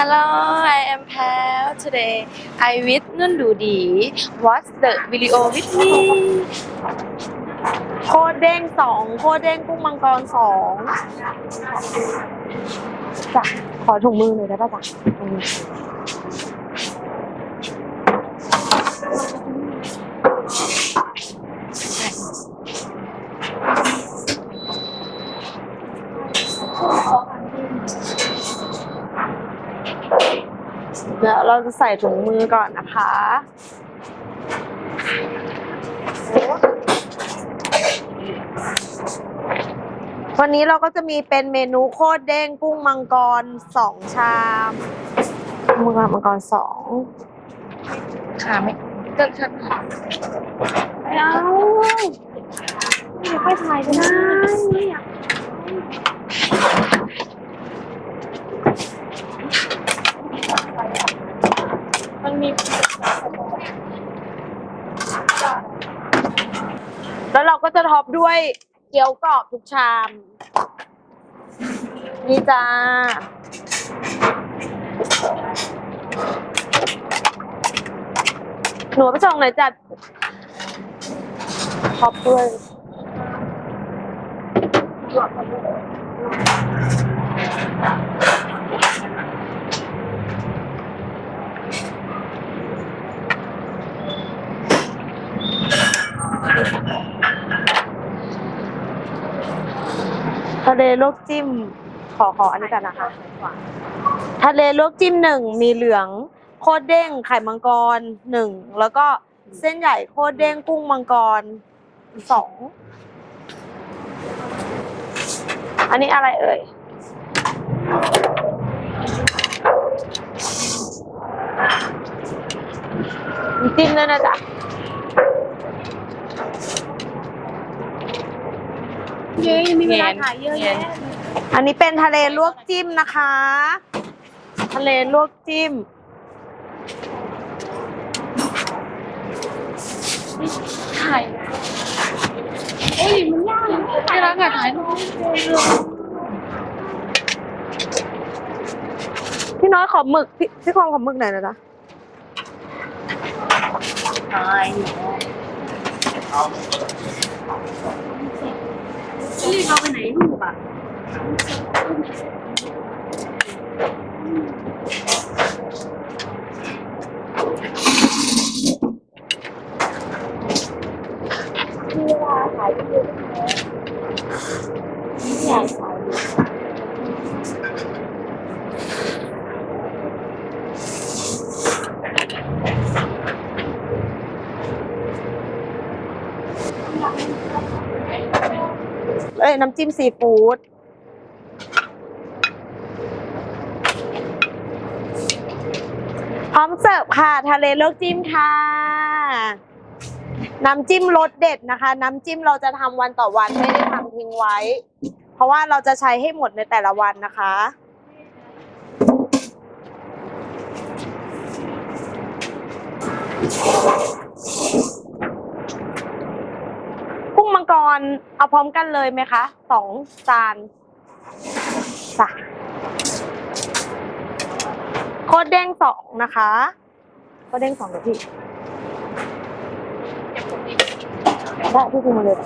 Hello, I am Pal. Today I with Nundudi. Watch the video with me. โคตรเด้ง2โคตรเด้งกุ้งมังกร2จ้ะขอถุงมือหน่อยได้ป่ะจ๊ะเดี๋ยวเราจะใส่ถุงมือก่อนนะคะ วันนี้เราก็จะมีเป็นเมนูโคตรเด้งกุ้งมังกร2ชามมังกร2ขาไม่ก็ชัด ไม่เอาไม่ถ่ายก็ได้มันมี แล้วเราก็จะท็อปด้วยเกี๊ยวกรอบทุกชามนี่จ้าหนูไปส่งหน่อยจัดท็อปด้วยทะเลลวกจิ้มขออันนี้กันนะคะทะเลลวกจิ้ม1มีเหลืองโคตรเด้งไข่มังกร1แล้วก็เส้นใหญ่โคตรเด้งกุ้งมังกร2อันนี้อะไรเอ่ยจิ้มด้วยนะจ๊ะเย้ยังมีเวลาถ่ายเยอะแยะ อันนี้เป็นทะเลลวกจิ้มนะคะ ทะเลลวกจิ้มถ่ายโอ้ยมันยากไม่รักอะถ่ายรูป พี่น้อยขอหมึกพี่ความขอหมึกหน่อยนะจ๊ะ ถ่ายรีบเอาไปไหนรูปอะมีเวลาถ่ายเยอะไม่อยากถ่ายน้ำจิ้มซีฟู้ดพร้อมเสิร์ฟค่ะทะเลลวกจิ้มค่ะน้ำจิ้มรสเด็ดนะคะน้ำจิ้มเราจะทำวันต่อวันไม่ได้ทำทิ้งไว้ เพราะว่าเราจะใช้ให้หมดในแต่ละวันนะคะกุ้งมังกรเอาพร้อมกันเลยไหมคะ2 จานจ้ะโคตรเด้ง2นะคะโคตรเด้ง2เดี๋ยวพี่ได้พี่คุณมาเลย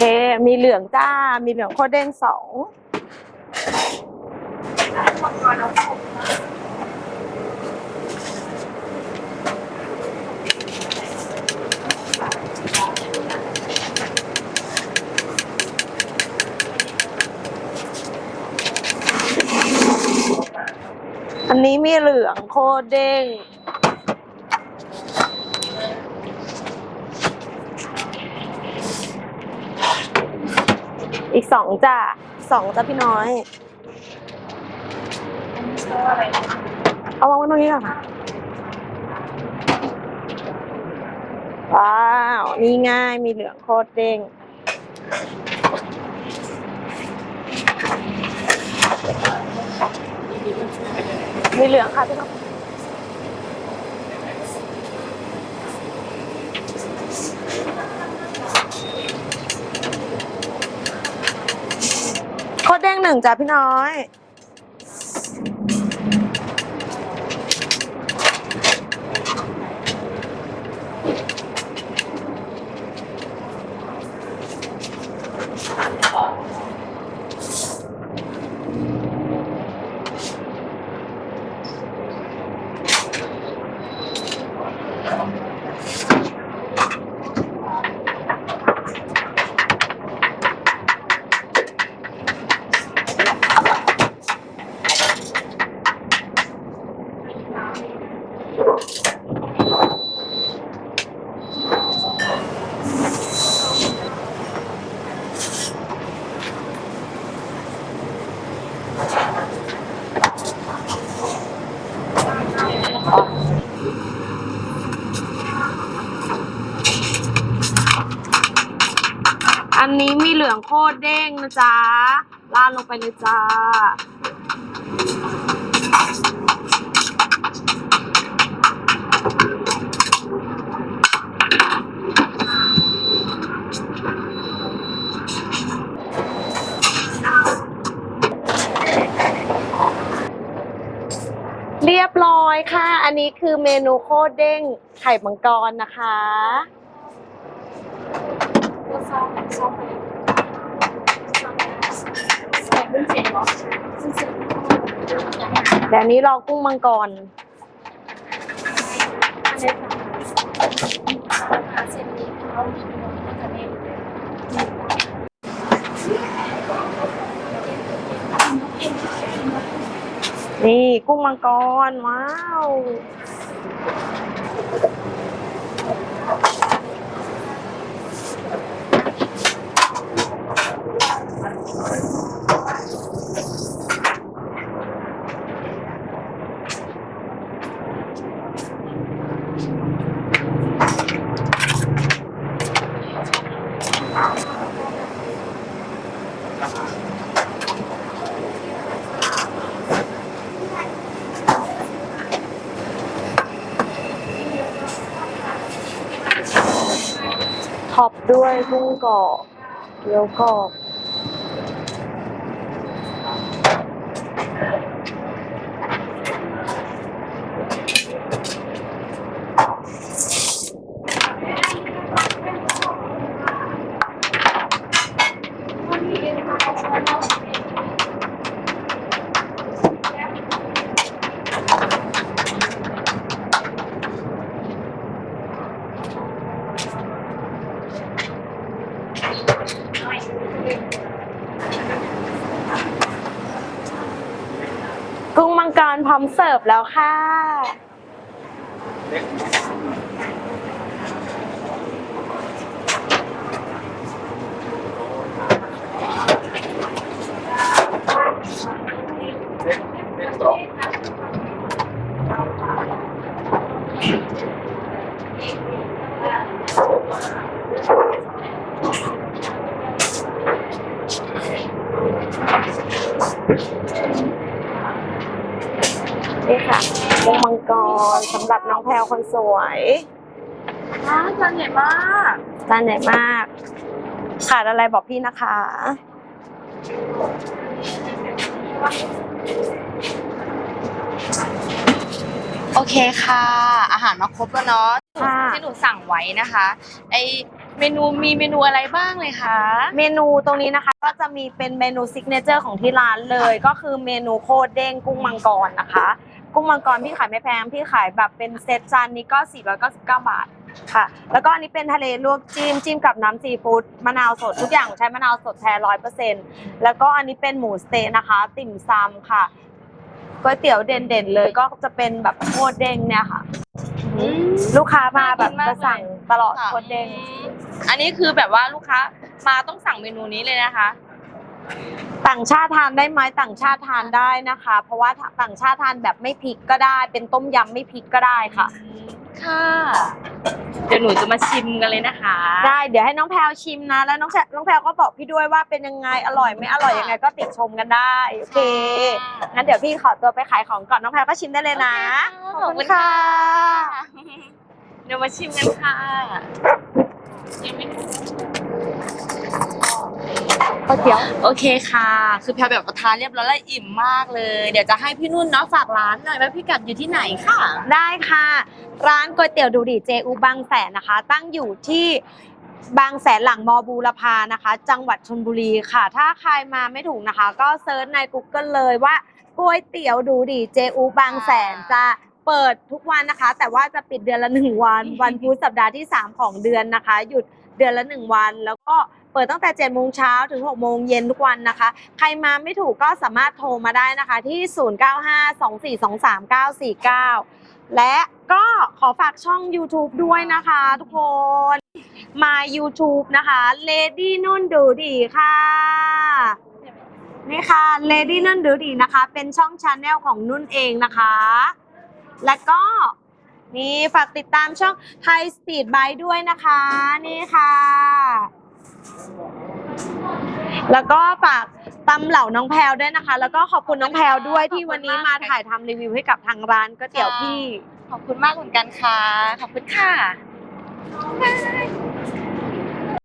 โอเคมีเหลืองจ้ามีเหลืองโคตรเด้ง2อันนี้มีเหลืองโคตรเด้งอีก2จ้า2จ้าพี่น้อยเอาวางไว้ตรงนี้ก่อนค่ะว้าวนี่ง่ายมีเหลืองโคตรเด้ง มีเหลืองค่ะพี่น้องโคตรเด้งหนึ่งจ้ะพี่น้อย อันนี้มีเหลืองโคตรเด้งนะจ๊ะราดลงไปเลยจ้าเรียบร้อยค่ะ อันนี้คือเมนูโคตรเด้งไข่มังกรนะคะเดี๋ยวนี้รอกุ้งมังกรนี่กุ้งมังกรว้าวท็อปด้วยกุ้งกรอบเกี๊ยวกรอบกุ้งมังกรพร้อมเสิร์ฟแล้วค่ะนี่ค่ะกุ้งมังกรสำหรับน้องแพรวคนสวยจานใหญ่มาก จานใหญ่มากขาดอะไรบอกพี่นะคะ โอเคค่ะ อาหารมาครบแล้วเนาะ ค่ะ ที่หนูสั่งไว้นะคะไอเมนูมีเมนูอะไรบ้างเลยคะ เมนูตรงนี้นะคะก็จะมีเป็นเมนูซิกเนเจอร์ของที่ร้านเลยก็คือเมนูโคตรเด้งกุ้งมังกรนะคะกุ้งมังกรพี่ขายไม่แพงพี่ขายแบบเป็นเซตจานนี้ก็499 บาทค่ะแล้วก็อันนี้เป็นทะเลลวกจิ้มกับน้ำซีฟู้ดมะนาวสดทุกอย่างใช้มะนาวสดแท้100%แล้วก็อันนี้เป็นหมูสเต๊ะนะคะติ่มซำค่ะก๋วยเตี๋ยวเด่นๆเลยก็จะเป็นแบบโคตรเด้งเนี่ยค่ะลูกค้ามาแบบจะสั่งตลอดโคตรเด้ง อันนี้คือแบบว่าลูกค้ามาต้องสั่งเมนูนี้เลยนะคะ ต่างชาติทานได้ไหมต่างชาติทานได้นะคะเพราะว่าต่างชาติทานแบบไม่พริกก็ได้เป็นต้มยำไม่พริกก็ได้ค่ะ ค่ะ เดี๋ยวหนูจะมาชิมกันเลยนะคะ ได้เดี๋ยวให้น้องแพลวชิมนะแล้วน้องแพลวก็บอกพี่ด้วยว่าเป็นยังไงอร่อยไม่อร่อยยังไงก็ติชมกันได้โอเคงั้นเดี๋ยวพี่ขอตัวไปขายของก่อนน้องแพลวก็ชิมได้เลยนะ ขอบคุณค่ะ เดี๋ยวมาชิมกันค่ะก๋วยเตี๋ยวโอเคค่ะ คือแพลแบบประทานเรียบร้อยแล้วอิ่มมากเลย เดี๋ยวจะให้พี่นุ่นเนาะฝากร้านหน่อยว่าพี่กัดอยู่ที่ไหนค่ะ ได้ค่ะ ร้านก๋วยเตี๋ยวดูดีเจอูบางแสนนะคะ ตั้งอยู่ที่บางแสนหลังมอบูรพานะคะ จังหวัดชลบุรีค่ะ ถ้าใครมาไม่ถูกนะคะ ก็เซิร์ชใน Google เลยว่าก๋วยเตี๋ยวดูดีเจอูบางแสนจะเปิดทุกวันนะคะ แต่ว่าจะปิดเดือนละ1วัน วันพุธสัปดาห์ที่3ของเดือนนะคะ หยุดเดือนละ1วัน แล้วก็เปิดตั้งแต่7โมงเช้าถึง6โมงเย็นทุกวันนะคะ ใครมาไม่ถูกก็สามารถโทรมาได้นะคะที่ 0952423949 และก็ขอฝากช่อง YouTube ด้วยนะคะทุกคน มา YouTube นะคะ Lady นุ่นดูดีค่ะ นี่ค่ะ Lady นุ่นดูดีนะคะ เป็นช่องชาแนลของนุ่นเองนะคะ และก็นี่ฝากติดตามช่อง High Speed Bike ด้วยนะคะ นี่ค่ะ แล้วก็ฝากตำเหล่าน้องแพลวด้วยนะคะ แล้วก็ขอบคุณน้องแพลวด้วยที่วันนี้มาถ่ายทำรีวิวให้กับทางร้านก๋วยเตี๋ยวพี่ ขอบคุณมากเหมือนกันค่ะ ขอบคุณค่ะ บ๊ายบาย